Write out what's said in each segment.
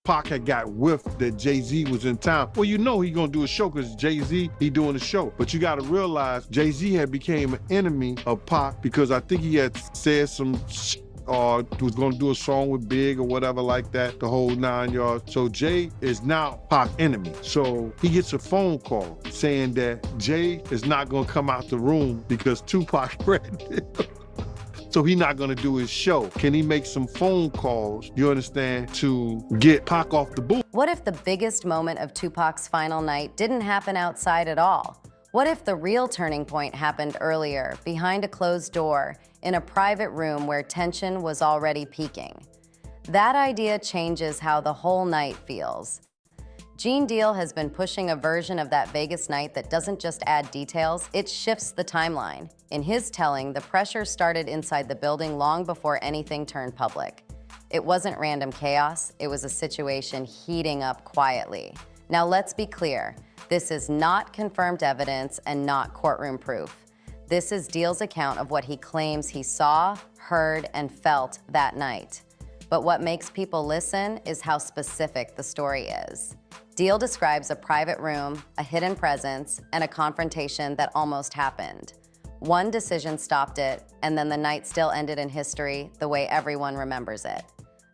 Pac had got whiff that Jay-Z was in town. Well, you know he gonna do a show because Jay-Z, he doing a show. But you gotta realize Jay-Z had became an enemy of Pac because I think he had said some or was gonna do a song with Big or whatever like that, the whole 9 yards. So Jay is now Pac's enemy. So he gets a phone call saying that Jay is not gonna come out the room because Tupac threatened him. So he's not gonna do his show. Can he make some phone calls, you understand, to get Pac off the booth? What if the biggest moment of Tupac's final night didn't happen outside at all? What if the real turning point happened earlier, behind a closed door, in a private room where tension was already peaking? That idea changes how the whole night feels. Gene Deal has been pushing a version of that Vegas night that doesn't just add details, it shifts the timeline. In his telling, the pressure started inside the building long before anything turned public. It wasn't random chaos, it was a situation heating up quietly. Now let's be clear, this is not confirmed evidence and not courtroom proof. This is Deal's account of what he claims he saw, heard, and felt that night. But what makes people listen is how specific the story is. Deal describes a private room, a hidden presence, and a confrontation that almost happened. One decision stopped it, and then the night still ended in history the way everyone remembers it.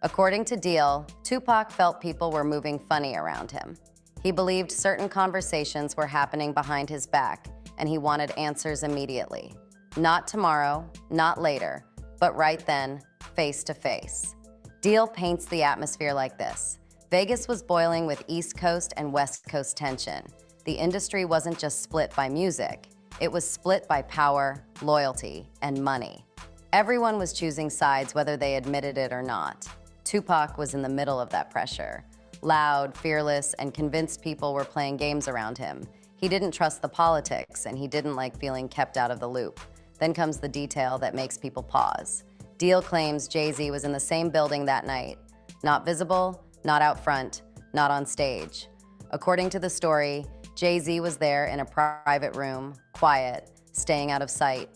According to Deal, Tupac felt people were moving funny around him. He believed certain conversations were happening behind his back, and he wanted answers immediately. Not tomorrow, not later, but right then, face to face. Deal paints the atmosphere like this. Vegas was boiling with East Coast and West Coast tension. The industry wasn't just split by music, it was split by power, loyalty, and money. Everyone was choosing sides whether they admitted it or not. Tupac was in the middle of that pressure. Loud, fearless, and convinced people were playing games around him. He didn't trust the politics, and he didn't like feeling kept out of the loop. Then comes the detail that makes people pause. Deal claims Jay-Z was in the same building that night. Not visible, not out front, not on stage. According to the story, Jay-Z was there in a private room, quiet, staying out of sight.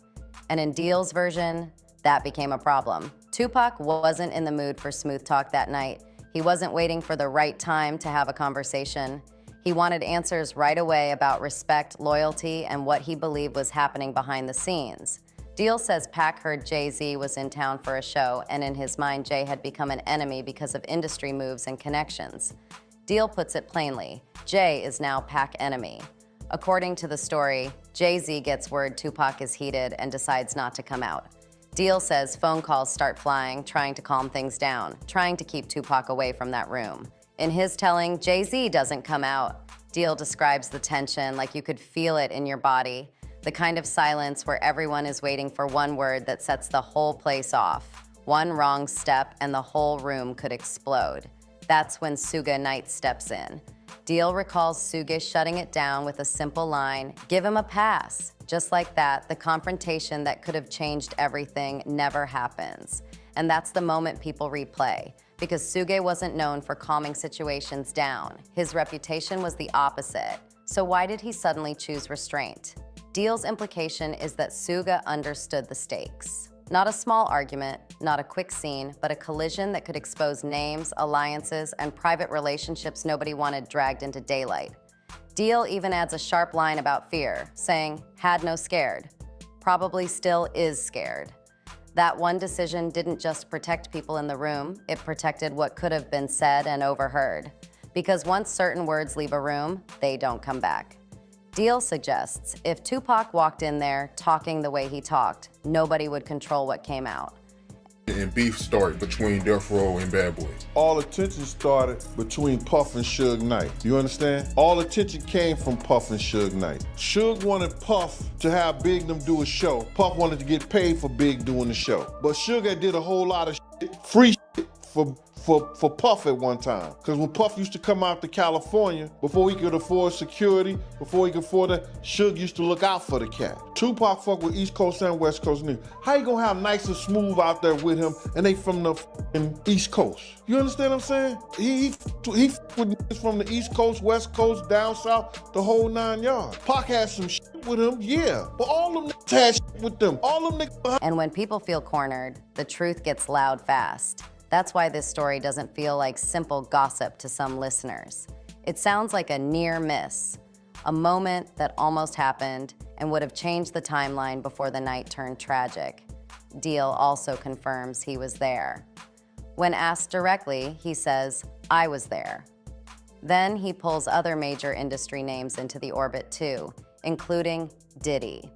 And in Deal's version, that became a problem. Tupac wasn't in the mood for smooth talk that night. He wasn't waiting for the right time to have a conversation. He wanted answers right away about respect, loyalty, and what he believed was happening behind the scenes. Deal says Pac heard Jay-Z was in town for a show, and in his mind, Jay had become an enemy because of industry moves and connections. Deal puts it plainly, Jay is now Pac enemy. According to the story, Jay-Z gets word Tupac is heated and decides not to come out. Deal says phone calls start flying, trying to calm things down, trying to keep Tupac away from that room. In his telling, Jay-Z doesn't come out. Deal describes the tension like you could feel it in your body, the kind of silence where everyone is waiting for one word that sets the whole place off. One wrong step and the whole room could explode. That's when Suge Knight steps in. Deal recalls Suge shutting it down with a simple line, "Give him a pass." Just like that, the confrontation that could have changed everything never happens. And that's the moment people replay. Because Suge wasn't known for calming situations down. His reputation was the opposite. So why did he suddenly choose restraint? Deal's implication is that Suge understood the stakes. Not a small argument, not a quick scene, but a collision that could expose names, alliances, and private relationships nobody wanted dragged into daylight. Deal even adds a sharp line about fear, saying, "Had no scared." Probably still is scared. That one decision didn't just protect people in the room, it protected what could have been said and overheard. Because once certain words leave a room, they don't come back. Deal suggests if Tupac walked in there talking the way he talked, nobody would control what came out. And beef started between Death Row and Bad Boys. All attention started between Puff and Suge Knight. You understand? All attention came from Puff and Suge Knight. Suge wanted Puff to have Big them do a show. Puff wanted to get paid for Big doing the show. But Suge did a whole lot of free for Puff at one time. Because when Puff used to come out to California, before he could afford security, before he could afford that, Suge used to look out for the cat. Tupac fuck with East Coast and West Coast niggas. How you gonna have Nice and Smooth out there with him and they from the East Coast? You understand what I'm saying? He with niggas from the East Coast, West Coast, down south, the whole 9 yards. Pac had some shit with him, yeah. But all them niggas had shit with them. All them niggas. And when people feel cornered, the truth gets loud fast. That's why this story doesn't feel like simple gossip to some listeners. It sounds like a near miss, a moment that almost happened and would have changed the timeline before the night turned tragic. Deal also confirms he was there. When asked directly, he says, "I was there." Then he pulls other major industry names into the orbit too, including Diddy.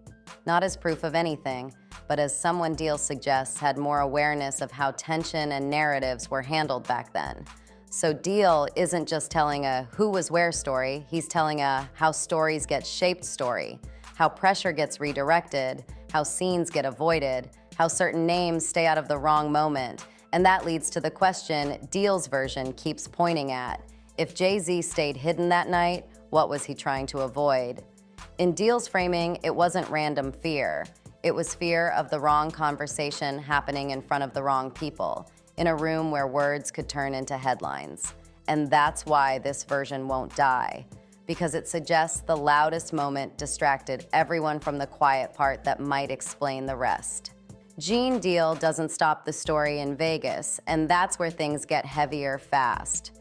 Not as proof of anything, but as someone Deal suggests had more awareness of how tension and narratives were handled back then. So Deal isn't just telling a who was where story, he's telling a how stories get shaped story, how pressure gets redirected, how scenes get avoided, how certain names stay out of the wrong moment. And that leads to the question Deal's version keeps pointing at. If Jay-Z stayed hidden that night, what was he trying to avoid? In Deal's framing, it wasn't random fear. It was fear of the wrong conversation happening in front of the wrong people, in a room where words could turn into headlines. And that's why this version won't die, because it suggests the loudest moment distracted everyone from the quiet part that might explain the rest. Gene Deal doesn't stop the story in Vegas, and that's where things get heavier fast.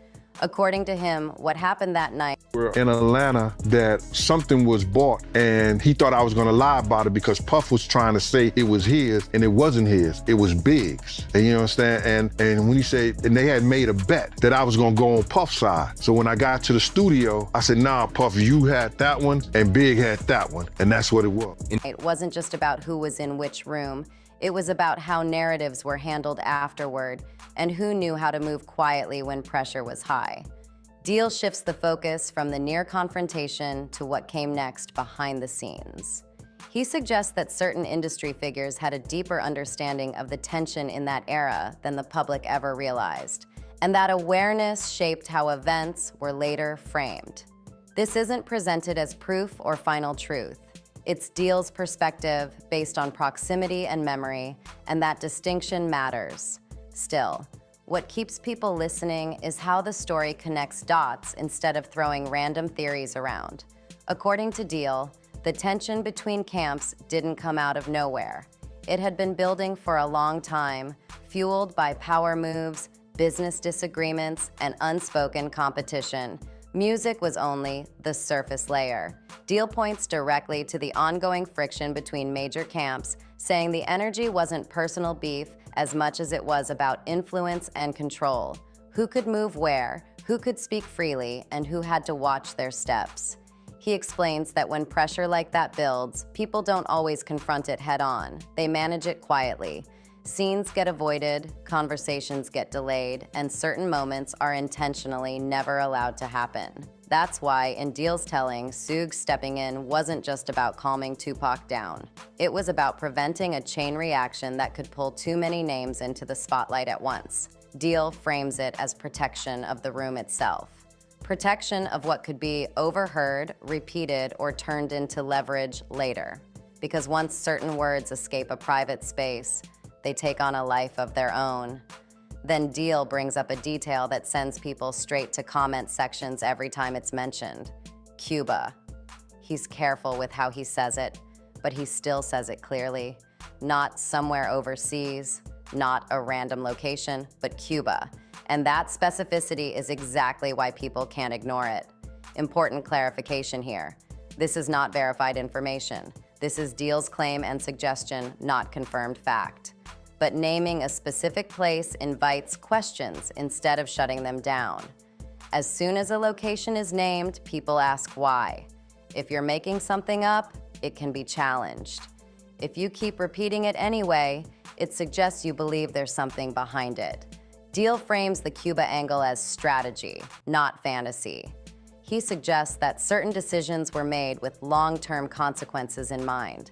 According to him, what happened that night We're in Atlanta that something was bought and he thought I was gonna lie about it because Puff was trying to say it was his and it wasn't his, it was Big's. And you understand? And when he said, and they had made a bet that I was gonna go on Puff's side. So when I got to the studio, I said, nah, Puff, you had that one and Big had that one. And that's what it was. it wasn't just about who was in which room. It was about how narratives were handled afterward and who knew how to move quietly when pressure was high. Deal shifts the focus from the near confrontation to what came next behind the scenes. He suggests that certain industry figures had a deeper understanding of the tension in that era than the public ever realized, and that awareness shaped how events were later framed. This isn't presented as proof or final truth. It's Deal's perspective based on proximity and memory, and that distinction matters. Still, what keeps people listening is how the story connects dots instead of throwing random theories around. According to Deal, the tension between camps didn't come out of nowhere. It had been building for a long time, fueled by power moves, business disagreements, and unspoken competition. Music was only the surface layer. Deal points directly to the ongoing friction between major camps, saying the energy wasn't personal beef as much as it was about influence and control. Who could move where, who could speak freely, and who had to watch their steps. He explains that when pressure like that builds, people don't always confront it head on. They manage it quietly. Scenes get avoided, conversations get delayed, and certain moments are intentionally never allowed to happen. That's why, in Deal's telling, Suge stepping in wasn't just about calming 2Pac down. It was about preventing a chain reaction that could pull too many names into the spotlight at once. Deal frames it as protection of the room itself. Protection of what could be overheard, repeated, or turned into leverage later. Because once certain words escape a private space, they take on a life of their own. Then Deal brings up a detail that sends people straight to comment sections every time it's mentioned. Cuba. He's careful with how he says it, but he still says it clearly. Not somewhere overseas, not a random location, but Cuba. And that specificity is exactly why people can't ignore it. Important clarification here. This is not verified information. This is Deal's claim and suggestion, not confirmed fact. But naming a specific place invites questions instead of shutting them down. As soon as a location is named, people ask why. If you're making something up, it can be challenged. If you keep repeating it anyway, it suggests you believe there's something behind it. Deal frames the Cuba angle as strategy, not fantasy. He suggests that certain decisions were made with long-term consequences in mind.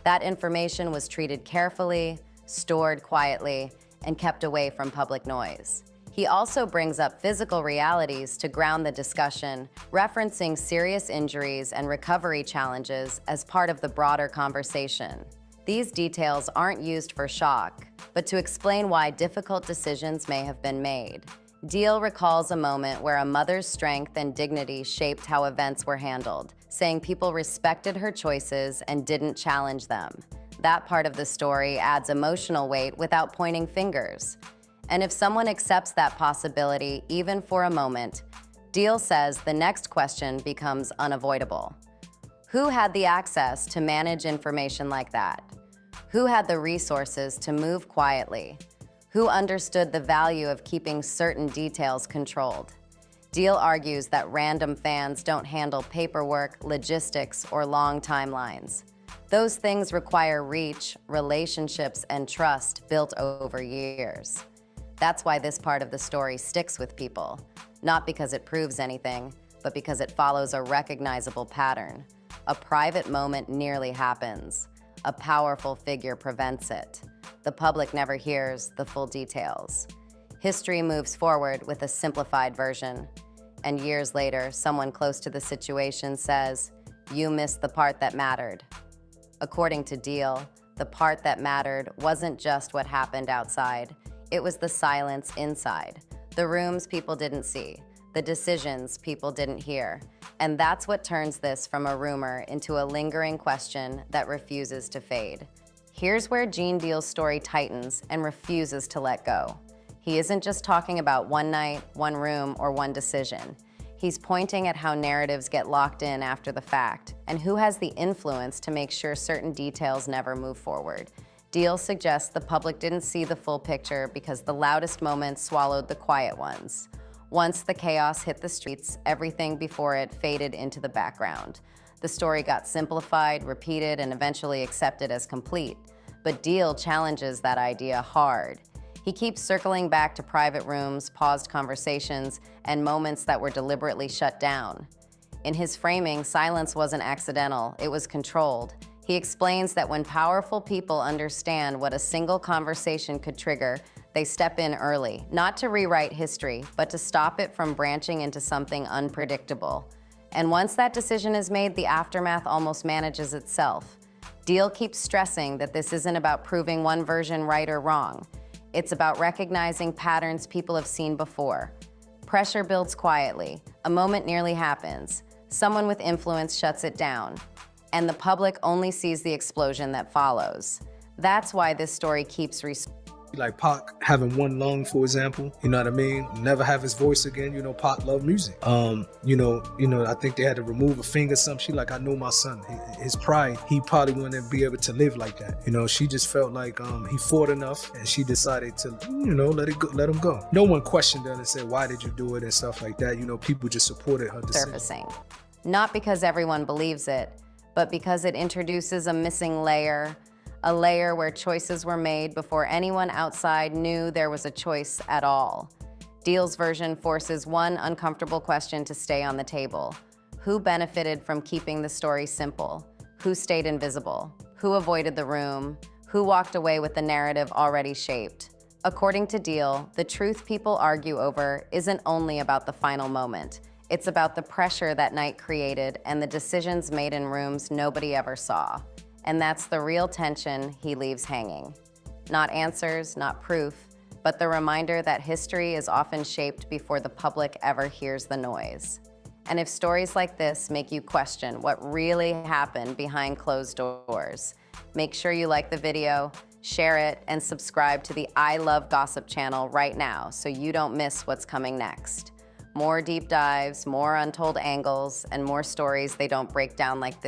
That information was treated carefully, stored quietly, and kept away from public noise. He also brings up physical realities to ground the discussion, referencing serious injuries and recovery challenges as part of the broader conversation. These details aren't used for shock, but to explain why difficult decisions may have been made. Deal recalls a moment where a mother's strength and dignity shaped how events were handled, saying people respected her choices and didn't challenge them. That part of the story adds emotional weight without pointing fingers. And if someone accepts that possibility, even for a moment, Deal says the next question becomes unavoidable. Who had the access to manage information like that? Who had the resources to move quietly? Who understood the value of keeping certain details controlled? Deal argues that random fans don't handle paperwork, logistics, or long timelines. Those things require reach, relationships, and trust built over years. That's why this part of the story sticks with people, not because it proves anything, but because it follows a recognizable pattern. A private moment nearly happens. A powerful figure prevents it. The public never hears the full details. History moves forward with a simplified version. And years later, someone close to the situation says, "You missed the part that mattered." According to Deal, the part that mattered wasn't just what happened outside. It was the silence inside, the rooms people didn't see, the decisions people didn't hear. And that's what turns this from a rumor into a lingering question that refuses to fade. Here's where Gene Deal's story tightens and refuses to let go. He isn't just talking about one night, one room, or one decision. He's pointing at how narratives get locked in after the fact, and who has the influence to make sure certain details never move forward. Deal suggests the public didn't see the full picture because the loudest moments swallowed the quiet ones. Once the chaos hit the streets, everything before it faded into the background. The story got simplified, repeated, and eventually accepted as complete. But Deal challenges that idea hard. He keeps circling back to private rooms, paused conversations, and moments that were deliberately shut down. In his framing, silence wasn't accidental, it was controlled. He explains that when powerful people understand what a single conversation could trigger, they step in early, not to rewrite history, but to stop it from branching into something unpredictable. And once that decision is made, the aftermath almost manages itself. Deal keeps stressing that this isn't about proving one version right or wrong. It's about recognizing patterns people have seen before. Pressure builds quietly. A moment nearly happens. Someone with influence shuts it down. And the public only sees the explosion that follows. That's why this story keeps Like Pac having one lung, for example, you know what I mean? Never have his voice again. You know, Pac loved music. I think they had to remove a finger or something. She like, I know my son. His pride, he probably wouldn't be able to live like that. You know, she just felt like he fought enough, and she decided to, let him go. No one questioned her and said, why did you do it and stuff like that. You know, people just supported her decision. Surfacing. Not because everyone believes it, but because it introduces a missing layer. A layer where choices were made before anyone outside knew there was a choice at all. Deal's version forces one uncomfortable question to stay on the table. Who benefited from keeping the story simple? Who stayed invisible? Who avoided the room? Who walked away with the narrative already shaped? According to Deal, the truth people argue over isn't only about the final moment. It's about the pressure that night created and the decisions made in rooms nobody ever saw. And that's the real tension he leaves hanging. Not answers, not proof, but the reminder that history is often shaped before the public ever hears the noise. And if stories like this make you question what really happened behind closed doors, make sure you like the video, share it, and subscribe to the I Love Gossip channel right now so you don't miss what's coming next. More deep dives, more untold angles, and more stories they don't break down like this